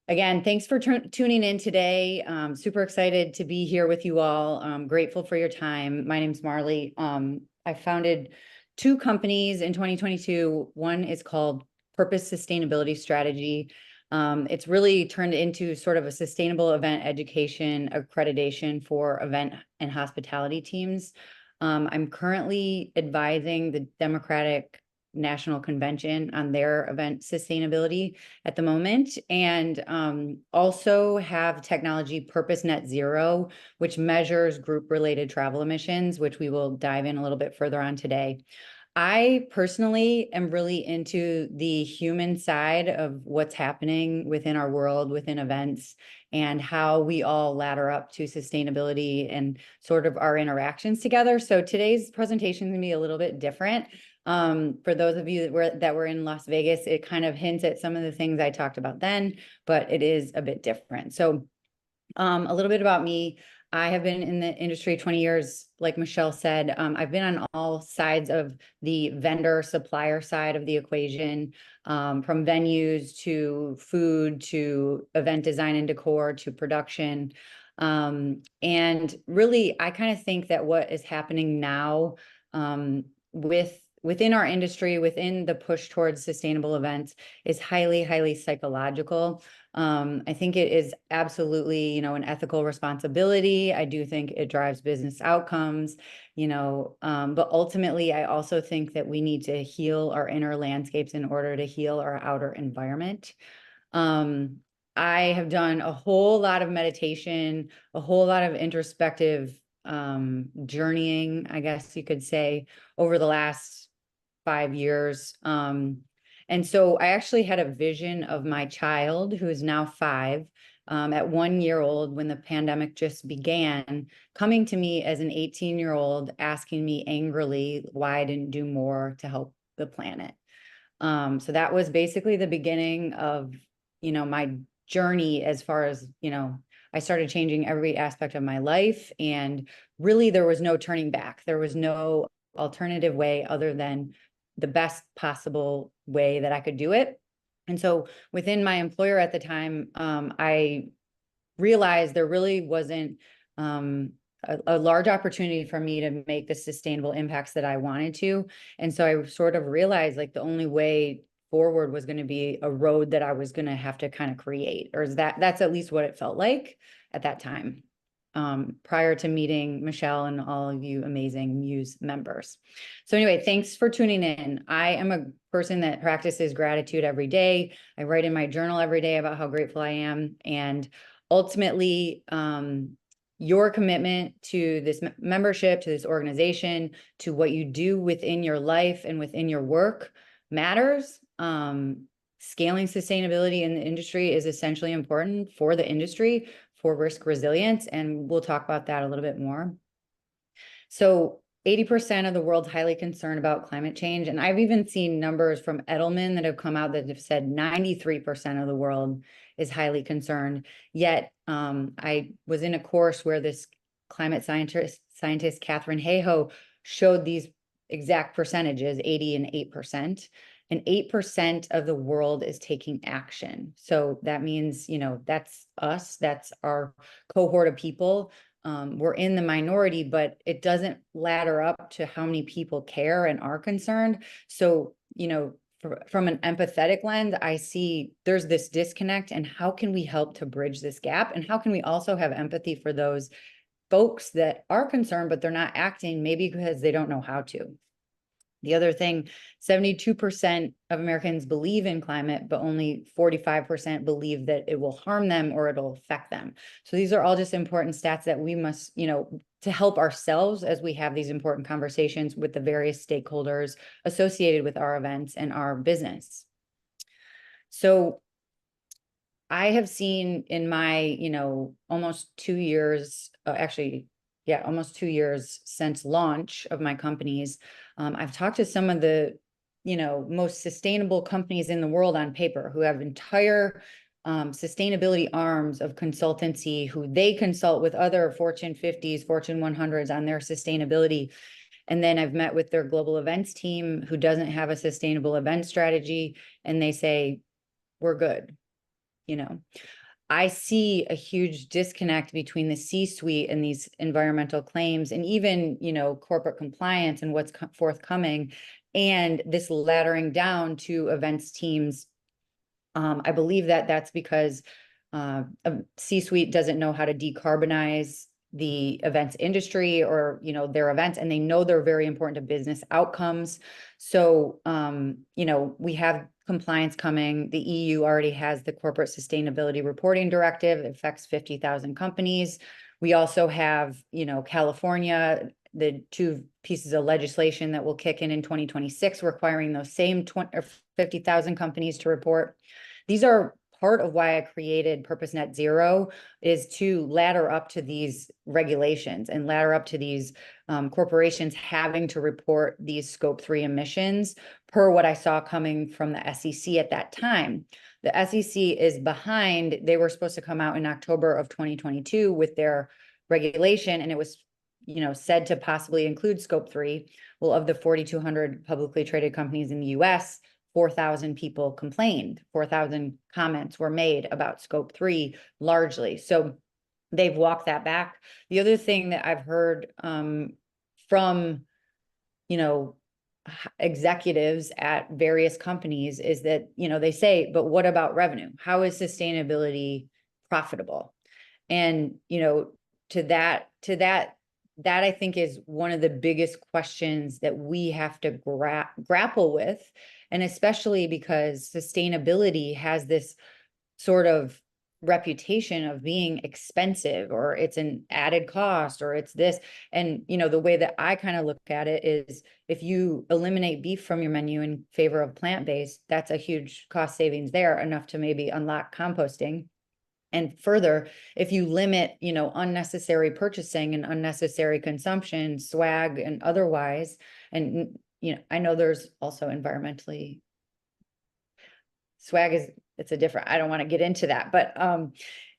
Again, thanks for tuning in today. Super excited to be here with you all. I'm grateful for your time. My name's Marley. I founded two companies in 2022. One is called Purpose Sustainability Strategy. It's really turned into sort of a sustainable event education accreditation for event and hospitality teams. I'm currently advising the Democratic National Convention on their event sustainability at the moment, and also have technology Purpose Net Zero, which measures group-related travel emissions, which we will dive in a little bit further on today. I personally am really into the human side of what's happening within our world, within events, and how we all ladder up to sustainability and sort of our interactions together. So today's presentation is going to be a little bit different. For those of you that were in Las Vegas, it kind of hints at some of the things I talked about then, but it is a bit different. So a little bit about me. I have been in the industry 20 years, like Michelle said. I've been on all sides of the vendor supplier side of the equation, from venues to food to event design and decor to production. And really, I kind of think that what is happening now within our industry, within the push towards sustainable events, is highly, highly psychological. I think it is absolutely, an ethical responsibility. I do think it drives business outcomes, but ultimately, I also think that we need to heal our inner landscapes in order to heal our outer environment. I have done a whole lot of meditation, a whole lot of introspective journeying, I guess you could say, over the last 5 years. And so I actually had a vision of my child, who is now 5, at 1 year old when the pandemic just began, coming to me as an 18-year-old, asking me angrily why I didn't do more to help the planet. So that was basically the beginning of, my journey as far as, I started changing every aspect of my life. And really, there was no turning back. There was no alternative way other than the best possible way that I could do it. And so within my employer at the time, I realized there really wasn't a large opportunity for me to make the sustainable impacts that I wanted to. And so I sort of realized like the only way forward was going to be a road that I was going to have to kind of create, or that's at least what it felt like at that time. Prior to meeting Michelle and all of you amazing Muse members. So anyway, thanks for tuning in. I am a person that practices gratitude every day. I write in my journal every day about how grateful I am. And ultimately, your commitment to this membership, to this organization, to what you do within your life and within your work matters. Scaling sustainability in the industry is essentially important for the industry, for risk resilience, and we'll talk about that a little bit more. So 80% of the world's highly concerned about climate change, and I've even seen numbers from Edelman that have come out that have said 93% of the world is highly concerned. Yet I was in a course where this climate scientist Katherine Hayhoe showed these exact percentages, 80 and 8%. And 8% of the world is taking action. So that means, that's us, that's our cohort of people. We're in the minority, but it doesn't ladder up to how many people care and are concerned. So, from an empathetic lens, I see there's this disconnect, and how can we help to bridge this gap? And how can we also have empathy for those folks that are concerned, but they're not acting, maybe because they don't know how to? The other thing, 72% of Americans believe in climate, but only 45% believe that it will harm them or it'll affect them. So these are all just important stats that we must, to help ourselves as we have these important conversations with the various stakeholders associated with our events and our business. So I have seen in my, almost 2 years, almost 2 years since launch of my companies, I've talked to some of the, most sustainable companies in the world on paper, who have entire sustainability arms of consultancy, who they consult with other Fortune 50s, Fortune 100s on their sustainability. And then I've met with their global events team who doesn't have a sustainable event strategy, and they say, we're good. I see a huge disconnect between the C-suite and these environmental claims, and even, corporate compliance and what's forthcoming, and this laddering down to events teams. I believe that that's because a C-suite doesn't know how to decarbonize the events industry, or their events, and they know they're very important to business outcomes. So we have compliance coming. The EU already has the corporate sustainability reporting directive. It affects 50,000 companies. We also have California, the two pieces of legislation that will kick in 2026, requiring those same 20 or 50,000 companies to report. These are part of why I created Purpose Net Zero, is to ladder up to these regulations and ladder up to these corporations having to report these Scope 3 emissions per what I saw coming from the SEC at that time. The SEC is behind. They were supposed to come out in October of 2022 with their regulation, and it was said to possibly include Scope 3. Well, of the 4,200 publicly traded companies in the US, 4,000 people complained, 4,000 comments were made about Scope 3 largely. So they've walked that back. The other thing that I've heard from, executives at various companies is that, they say, but what about revenue? How is sustainability profitable? And, to that, I think is one of the biggest questions that we have to grapple with. And especially because sustainability has this sort of reputation of being expensive, or it's an added cost, or it's this. And, the way that I kind of look at it is, if you eliminate beef from your menu in favor of plant-based, that's a huge cost savings there, enough to maybe unlock composting. And further, if you limit, unnecessary purchasing and unnecessary consumption, swag and otherwise, and, I know there's also environmentally, swag it's a different, I don't want to get into that, but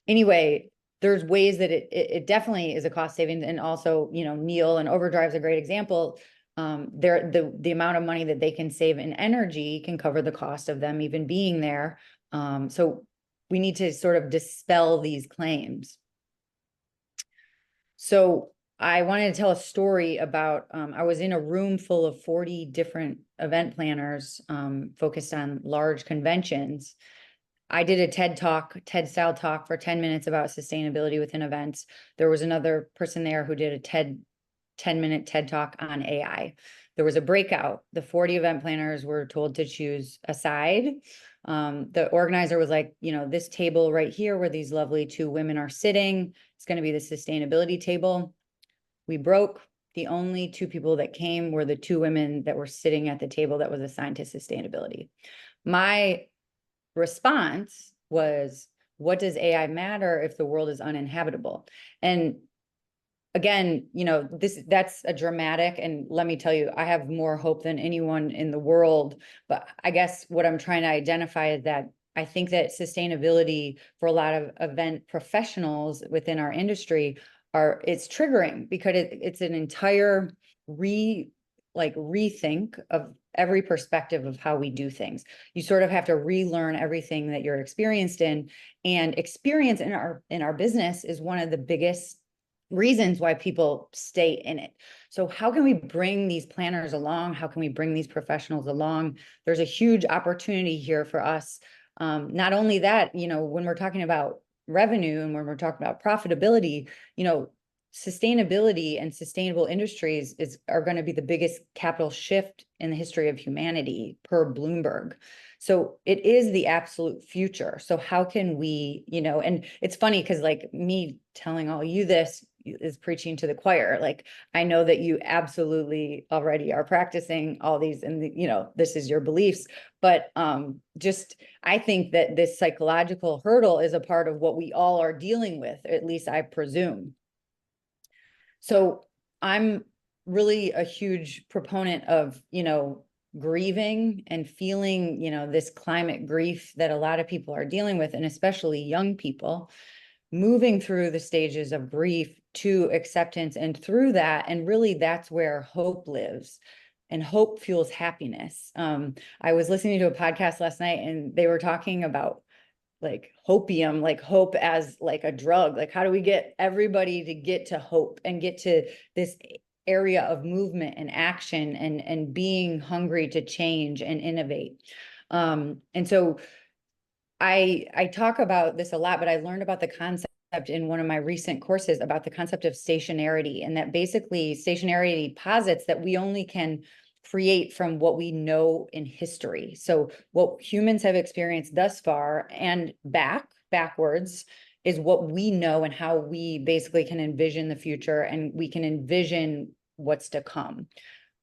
anyway, there's ways that it definitely is a cost savings. And also, Neil and Overdrive's a great example. The amount of money that they can save in energy can cover the cost of them even being there. So we need to sort of dispel these claims. So I wanted to tell a story about, I was in a room full of 40 different event planners focused on large conventions. I did a TED style talk for 10 minutes about sustainability within events. There was another person there who did a 10-minute TED talk on AI. There was a breakout. The 40 event planners were told to choose a side. The organizer was like, this table right here where these lovely two women are sitting, it's going to be the sustainability table. We broke. The only two people that came were the two women that were sitting at the table that was assigned to sustainability. My response was, what does AI matter if the world is uninhabitable? And again, that's a dramatic, and let me tell you, I have more hope than anyone in the world. But I guess what I'm trying to identify is that I think that sustainability for a lot of event professionals within our industry it's triggering, because it's an entire rethink of every perspective of how we do things. You sort of have to relearn everything that you're experienced in, and experience in our business is one of the biggest reasons why people stay in it. So how can we bring these planners along? How can we bring these professionals along? There's a huge opportunity here for us. Not only that, when we're talking about revenue and when we're talking about profitability, sustainability and sustainable industries are going to be the biggest capital shift in the history of humanity per Bloomberg. So it is the absolute future. So how can we, and it's funny because like me telling all you this is preaching to the choir. Like, I know that you absolutely already are practicing all these, and this is your beliefs, but I think that this psychological hurdle is a part of what we all are dealing with, at least I presume. So I'm really a huge proponent of, grieving and feeling, this climate grief that a lot of people are dealing with, and especially young people, moving through the stages of grief to acceptance, and through that. And really that's where hope lives, and hope fuels happiness. I was listening to a podcast last night, and they were talking about like hopium, like hope as like a drug. Like, how do we get everybody to get to hope and get to this area of movement and action and being hungry to change and innovate? And so I talk about this a lot, but I learned about the concept in one of my recent courses about the concept of stationarity, and that basically stationarity posits that we only can create from what we know in history. So what humans have experienced thus far and backwards is what we know and how we basically can envision the future, and we can envision what's to come.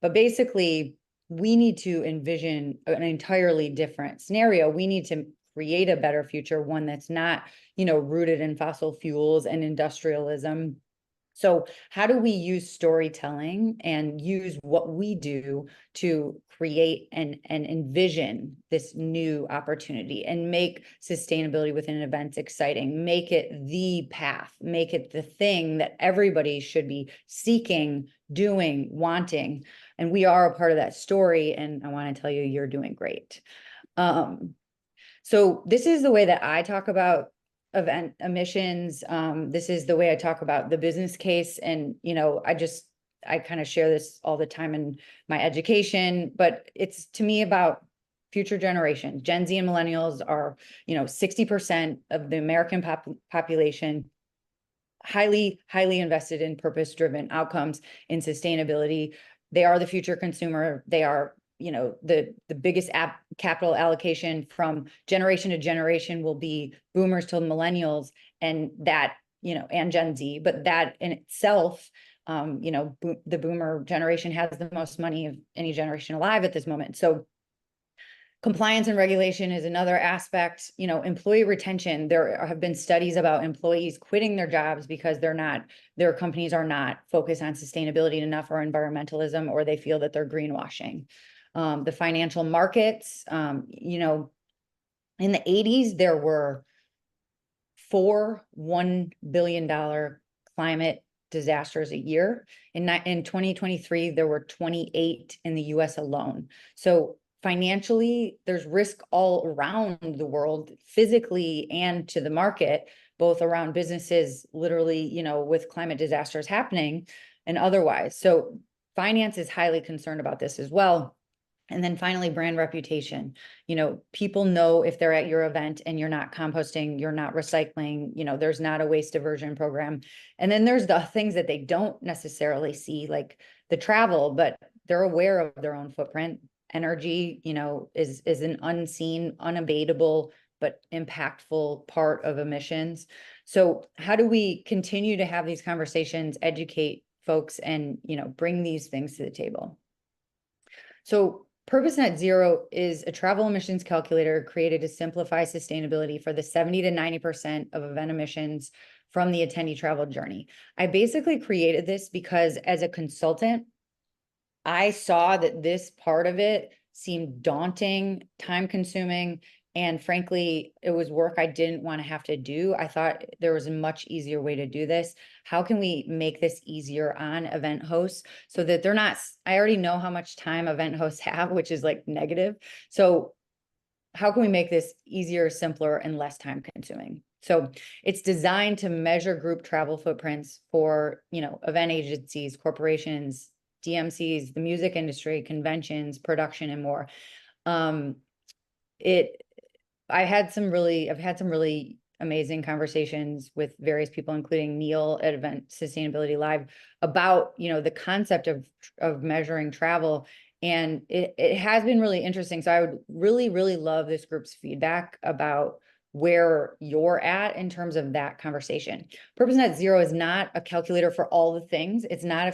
But basically, we need to envision an entirely different scenario. We need to create a better future, one that's not, rooted in fossil fuels and industrialism. So how do we use storytelling and use what we do to create and envision this new opportunity and make sustainability within events exciting, make it the path, make it the thing that everybody should be seeking, doing, wanting. And we are a part of that story. And I want to tell you, you're doing great. So this is the way that I talk about event emissions. This is the way I talk about the business case. And, I kind of share this all the time in my education, but it's to me about future generation. Gen Z and millennials are, 60% of the American population, highly, highly invested in purpose-driven outcomes in sustainability. They are the future consumer. They are, the biggest capital allocation from generation to generation will be boomers to millennials, and that, and Gen Z, but that in itself, the boomer generation has the most money of any generation alive at this moment. So compliance and regulation is another aspect. Employee retention. There have been studies about employees quitting their jobs because their companies are not focused on sustainability enough or environmentalism, or they feel that they're greenwashing. The financial markets, in the 80s, there were 4 $1 billion climate disasters a year. In 2023, there were 28 in the US alone. So financially, there's risk all around the world, physically and to the market, both around businesses, literally, with climate disasters happening and otherwise. So finance is highly concerned about this as well. And then finally, brand reputation. People know if they're at your event and you're not composting, you're not recycling, there's not a waste diversion program. And then there's the things that they don't necessarily see, like the travel, but they're aware of their own footprint. Energy, is an unseen, unabatable, but impactful part of emissions. So how do we continue to have these conversations, educate folks, and, bring these things to the table? So Purpose Net Zero is a travel emissions calculator created to simplify sustainability for the 70 to 90% of event emissions from the attendee travel journey. I basically created this because as a consultant, I saw that this part of it seemed daunting, time consuming, and frankly, it was work I didn't want to have to do. I thought there was a much easier way to do this. How can we make this easier on event hosts so that they're not, I already know how much time event hosts have, which is like negative. So how can we make this easier, simpler, and less time consuming? So it's designed to measure group travel footprints for, event agencies, corporations, DMCs, the music industry, conventions, production, and more. I've had some really amazing conversations with various people, including Neil at Event Sustainability Live, about, the concept of measuring travel. And it has been really interesting. So I would really, really love this group's feedback about where you're at in terms of that conversation. Purpose Net Zero is not a calculator for all the things. It's not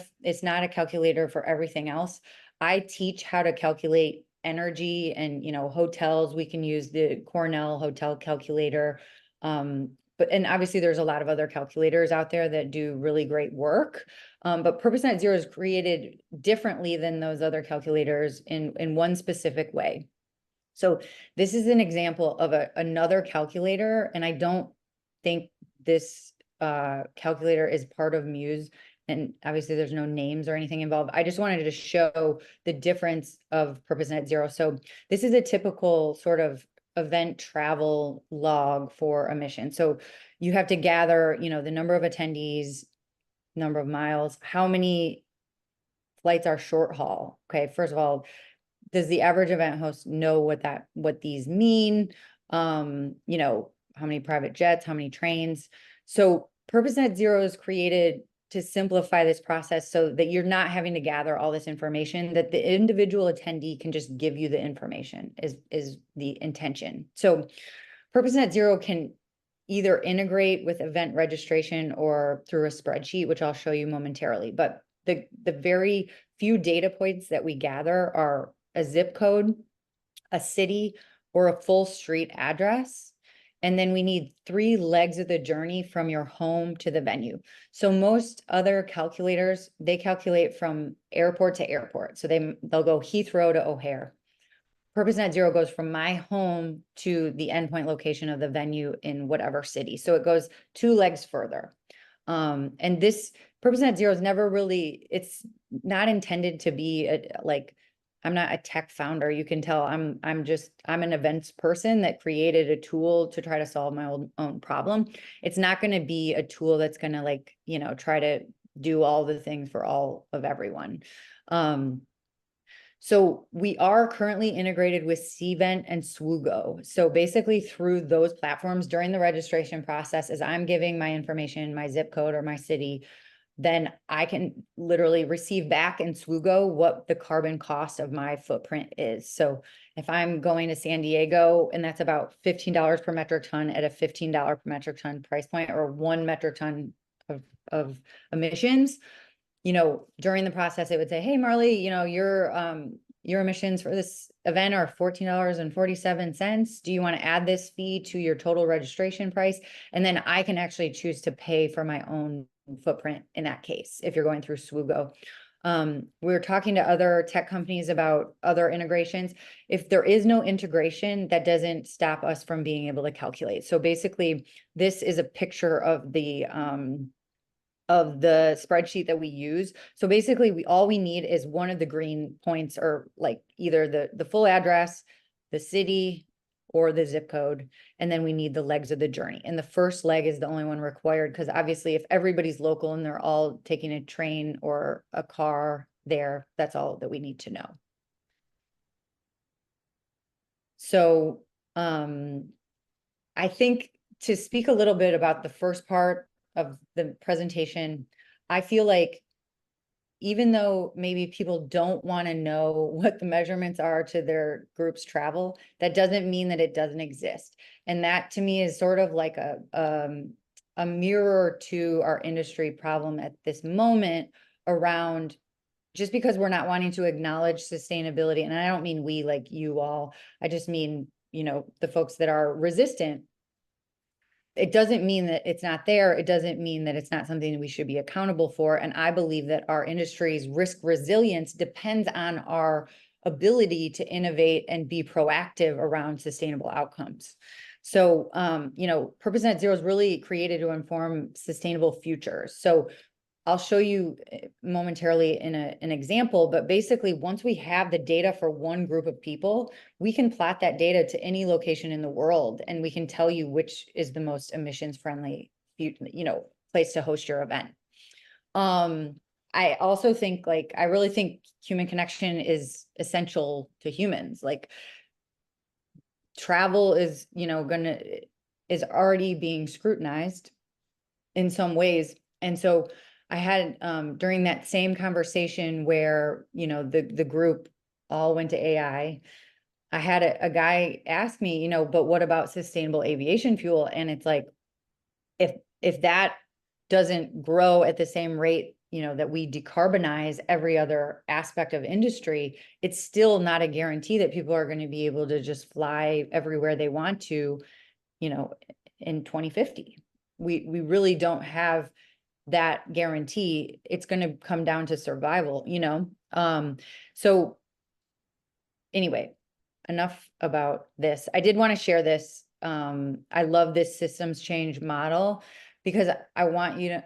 a calculator for everything else. I teach how to calculate energy and, hotels. We can use the Cornell hotel calculator. And obviously there's a lot of other calculators out there that do really great work. But Purpose Net Zero is created differently than those other calculators in one specific way. So this is an example of another calculator, and I don't think this calculator is part of Muse. And obviously there's no names or anything involved. I just wanted to show the difference of Purpose Net Zero. So this is a typical sort of event travel log for emissions. So you have to gather, the number of attendees, number of miles, how many flights are short haul. Okay, first of all, does the average event host know what these mean? How many private jets, how many trains? So Purpose Net Zero is created to simplify this process so that you're not having to gather all this information, that the individual attendee can just give you the information is the intention. So Purpose Net Zero can either integrate with event registration or through a spreadsheet, which I'll show you momentarily. But the very few data points that we gather are a zip code, a city, or a full street address. And then we need 3 legs of the journey from your home to the venue. So most other calculators, they calculate from airport to airport. So they'll go Heathrow to O'Hare. Purpose Net Zero goes from my home to the endpoint location of the venue in whatever city. So it goes 2 legs further. And this Purpose Net Zero is never really, it's not intended to be I'm not a tech founder. You can tell I'm an events person that created a tool to try to solve my own problem. It's not going to be a tool that's going to try to do all the things for all of everyone. So we are currently integrated with Cvent and Swoogo. So basically through those platforms during the registration process, as I'm giving my information, my zip code or my city, then I can literally receive back in Swoogo what the carbon cost of my footprint is. So if I'm going to San Diego, and that's about $15 per metric ton at a $15 per metric ton price point, or 1 metric ton of emissions, during the process, it would say, hey, Marley, your emissions for this event are $14.47. Do you want to add this fee to your total registration price? And then I can actually choose to pay for my own footprint in that case, if you're going through Swoogo. We're talking to other tech companies about other integrations. If there is no integration, that doesn't stop us from being able to calculate. So basically, this is a picture of the spreadsheet that we use. So basically all we need is one of the green points, or like either the full address, the city, or the zip code. And then we need the legs of the journey. And the first leg is the only one required, because obviously if everybody's local and they're all taking a train or a car there, that's all that we need to know. So I think to speak a little bit about the first part of the presentation, I feel like even though maybe people don't want to know what the measurements are to their group's travel, that doesn't mean that it doesn't exist. And that to me is sort of like a mirror to our industry problem at this moment around, just because we're not wanting to acknowledge sustainability. And I don't mean we, like you all, I just mean, the folks that are resistant. It doesn't mean that it's not there. It doesn't mean that it's not something we should be accountable for. And I believe that our industry's risk resilience depends on our ability to innovate and be proactive around sustainable outcomes. So, Purpose Net Zero is really created to inform sustainable futures. So I'll show you momentarily in an example, but basically once we have the data for one group of people, we can plot that data to any location in the world, and we can tell you which is the most emissions friendly, place to host your event. I also think, I really think human connection is essential to humans. Like travel is, is already being scrutinized in some ways. And so I had during that same conversation where, the group all went to AI, I had a guy ask me, but what about sustainable aviation fuel? And it's like, if that doesn't grow at the same rate, that we decarbonize every other aspect of industry, it's still not a guarantee that people are going to be able to just fly everywhere they want to, in 2050. We really don't have that guarantee. It's going to come down to survival, so anyway, enough about this. I did want to share this. I love this systems change model, because I want you to,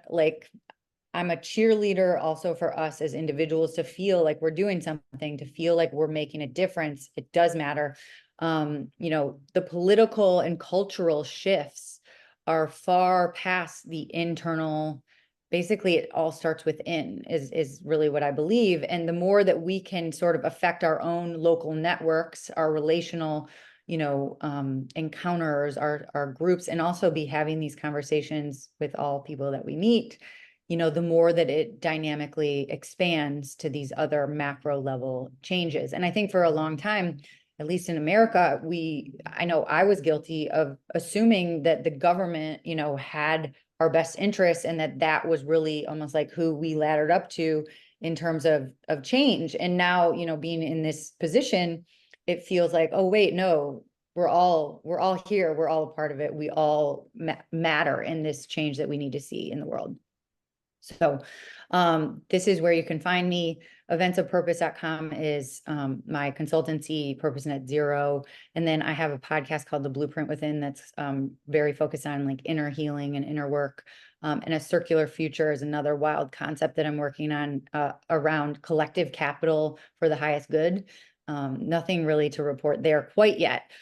I'm a cheerleader also for us as individuals to feel like we're doing something, to feel like we're making a difference. It does matter. You know, the political and cultural shifts are far past the internal. Basically, it all starts within, is really what I believe. And the more that we can sort of affect our own local networks, our relational, you know, encounters, our groups, and also be having these conversations with all people that we meet, you know, the more that it dynamically expands to these other macro level changes. And I think for a long time, at least in America, I know I was guilty of assuming that the government, you know, had our best interests, and that was really almost like who we laddered up to in terms of change. And now, you know, being in this position, it feels like, oh wait, no, we're all here, we're all a part of it, we all matter in this change that we need to see in the world. So this is where you can find me. Eventsofpurpose.com is my consultancy, Purpose Net Zero. And then I have a podcast called The Blueprint Within that's very focused on like inner healing and inner work. And a circular future is another wild concept that I'm working on around collective capital for the highest good. Nothing really to report there quite yet,